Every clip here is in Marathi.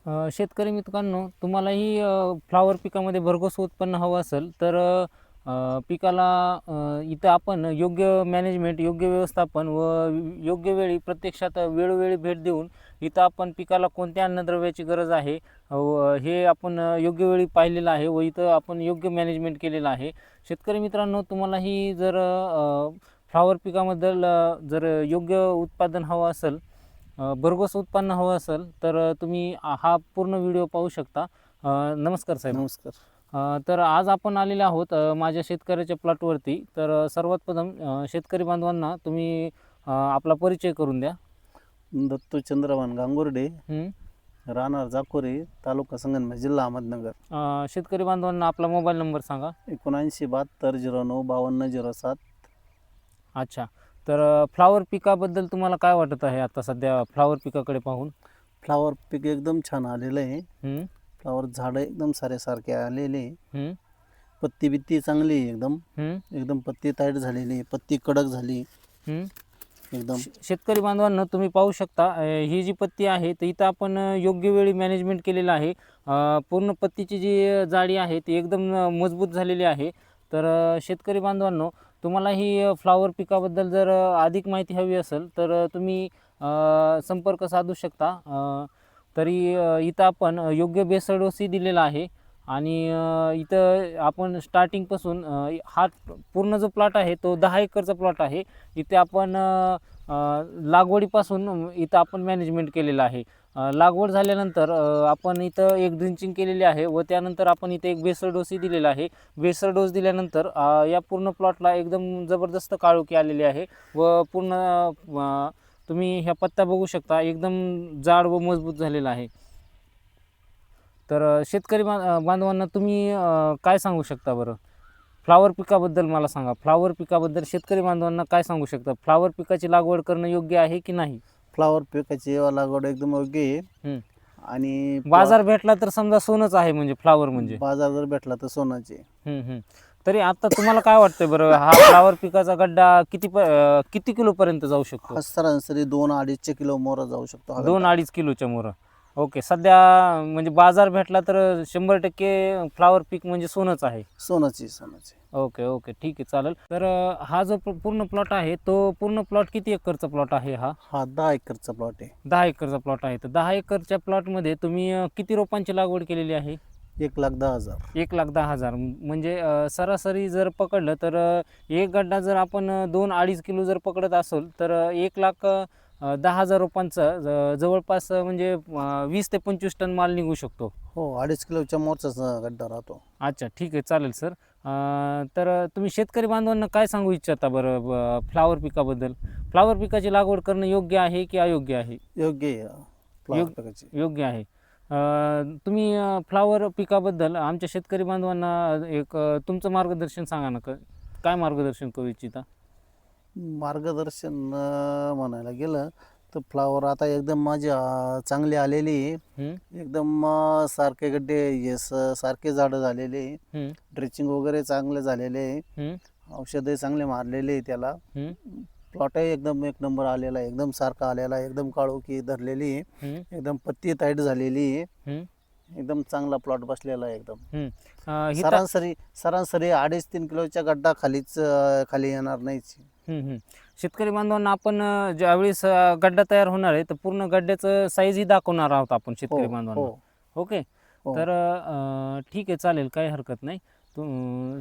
शेतकरी मित्रांनो, तुम्हालाही फ्लॉवर पिकामध्ये भरघोस उत्पन्न हवं असेल तर पिकाला इथं आपण योग्य मॅनेजमेंट, योग्य व्यवस्थापन व योग्य वेळी प्रत्यक्षात वेळोवेळी भेट देऊन इथं आपण पिकाला कोणत्या अन्नद्रव्याची गरज आहे हे आपण योग्य वेळी पाहिलेलं आहे व इथं आपण योग्य मॅनेजमेंट केलेलं आहे. शेतकरी मित्रांनो, तुम्हालाही जर फ्लॉवर पिकाबद्दल जर योग्य उत्पादन हवं असेल, भरघोस उत्पन्न हवं असेल तर तुम्ही हा पूर्ण व्हिडिओ पाहू शकता. नमस्कार साहेब. नमस्कार. तर आज आपण आलेले आहोत माझ्या शेतकऱ्याच्या प्लॉटवरती. तर सर्वात प्रथम शेतकरी बांधवांना तुम्ही आपला परिचय करून द्या. दत्तू चंद्रभान गांगुर्डे, हं. राहणार जाकोरे, तालुका संगमनेर, जिल्हा अहमदनगर. शेतकरी बांधवांना आपला मोबाईल नंबर सांगा. 79 72 09 52 07. अच्छा. तर फ्लॉवर पिकाबद्दल तुम्हाला काय वाटत आहे आता सध्या फ्लॉवर पिकाकडे पाहून? फ्लावर पीक एकदम छान आलेलं आहे. हं, फ्लावर झाडं एकदम सारे आलेले आहे. हं, पत्ती बित्ती चांगली आहे एकदम. हं, एकदम पत्ती टाईट झालेली आहे, पत्ती कडक झाली हं. एकदम. शेतकरी बांधवांना तुम्ही पाहू शकता, ही जी पत्ती आहे तर इथं आपण योग्य वेळी मॅनेजमेंट केलेलं आहे. पूर्ण पत्तीची जी जाडी आहे ती एकदम मजबूत झालेली आहे. तर शेतकरी बांधवांनो, तुम्हाला ही फ्लॉवर पिकाबद्दल जर अधिक माहिती हवी असेल तर तुम्ही संपर्क साधू शकता. तरी इथं आपण योग्य बेसल डोसही दिलेला आहे आणि इथं आपण स्टार्टिंगपासून हा पूर्ण जो प्लॉट आहे तो 10 एकरचा प्लॉट आहे. इथे आपण लागवडीपासून इथं आपण मॅनेजमेंट केलेलं आहे. लागवड झाल्यानंतर आपण इथं एक ड्रिंचिंग केलेली आहे व त्यानंतर आपण इथे एक बेसल डोसही दिलेला आहे. बेसल डोस दिल्यानंतर या पूर्ण प्लॉटला एकदम जबरदस्त काळोखी आलेली आहे व पूर्ण तुम्ही ह्या पत्ता बघू शकता, एकदम जाड व मजबूत झालेला आहे. तर शेतकरी बांधवांना तुम्ही काय सांगू शकता बरं? फ्लॉवर पिकाबद्दल मला सांगा. फ्लॉवर पिकाबद्दल शेतकरी बांधवांना काय सांगू शकता? फ्लॉवर पिकाची लागवड करणं योग्य आहे की नाही? फ्लावर पिकाची लागवड एकदम योग्य आहे. हं. आणि बाजार भेटला तर समजा सोनंच आहे म्हणजे फ्लॉवर म्हणजे. बाजार जर भेटला तर सोनाचे. हं, हं. तरी आता तुम्हाला काय वाटतंय बरं, हा फ्लॉवर पिकाचा गड्डा किती किलोपर्यंत जाऊ शकतो? हा सरासरी 2-2.5 किलो मोरा जाऊ शकतो हा गड्डा. 2-2.5 किलोच्या मोहर. ओके. सध्या म्हणजे बाजार भेटला तर 100% फ्लॉवर पीक म्हणजे सोनंच आहे. सोनाची. Okay, okay. ठीक आहे, चालेल. तर हा जो पूर्ण प्लॉट आहे तो पूर्ण प्लॉट किती एकरचा प्लॉट आहे हा? हा 10 एकरचा प्लॉट आहे. 10 एकरचा प्लॉट आहे. तर 10 एकरच्या प्लॉटमध्ये तुम्ही किती रोपांची लागवड केलेली आहे? 1,10,000. 1,10,000 म्हणजे सरासरी जर पकडलं तर एक गड्डा जर आपण 2-2.5 किलो जर पकडत असेल तर 1,10,000 रोपांचा जवळपास म्हणजे 20 ते 25 टन माल निघू शकतो. हो, 2.5 किलोच्या मोरचा गड्डा राहतो. अच्छा, ठीक आहे, चालेल सर. तर तुम्ही शेतकरी बांधवांना काय सांगू इच्छिता बरं फ्लॉवर पिकाबद्दल? फ्लॉवर पिकाची लागवड करणं योग्य आहे की अयोग्य आहे? योग्य आहे फ्लावर पिकाची. योग्य आहे. तुम्ही फ्लॉवर पिकाबद्दल आमच्या शेतकरी बांधवांना एक तुमचं मार्गदर्शन सांगा ना. काय मार्गदर्शन करू इच्छिता? मार्गदर्शन म्हणायला गेलं तर फ्लावर आता एकदम माझी चांगली आलेली आहे. हं, एकदम सारखे गड्डे सारखे झाडं झालेले. हं, ड्रेचिंग वगैरे चांगले झालेले आहे. हं, औषधे चांगले मारलेले आहे त्याला. हं, प्लॉटही एकदम एक नंबर आलेला आहे, एकदम सारखा आलेला आहे, एकदम काळोखी धरलेली आहे, हं, एकदम पत्ती टाईट झालेली आहे. हं, एकदम चांगला प्लॉट बसलेला आहे एकदम. हं. सरासरी 2.5-3 किलोच्या गड्डा खाली येणार नाहीच. शेतकरी बांधवांना आपण ज्यावेळेस गड्डा तयार होणार आहे तर पूर्ण गड्ड्याचं साईजही दाखवणार आहोत आपण शेतकरी बांधवांना. हो. ओके. हो. तर ठीक आहे, चालेल, काही हरकत नाही.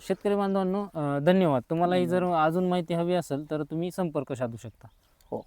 शेतकरी बांधवांनो, धन्यवाद. तुम्हालाही जर अजून माहिती हवी असेल तर तुम्ही संपर्क साधू शकता. हो.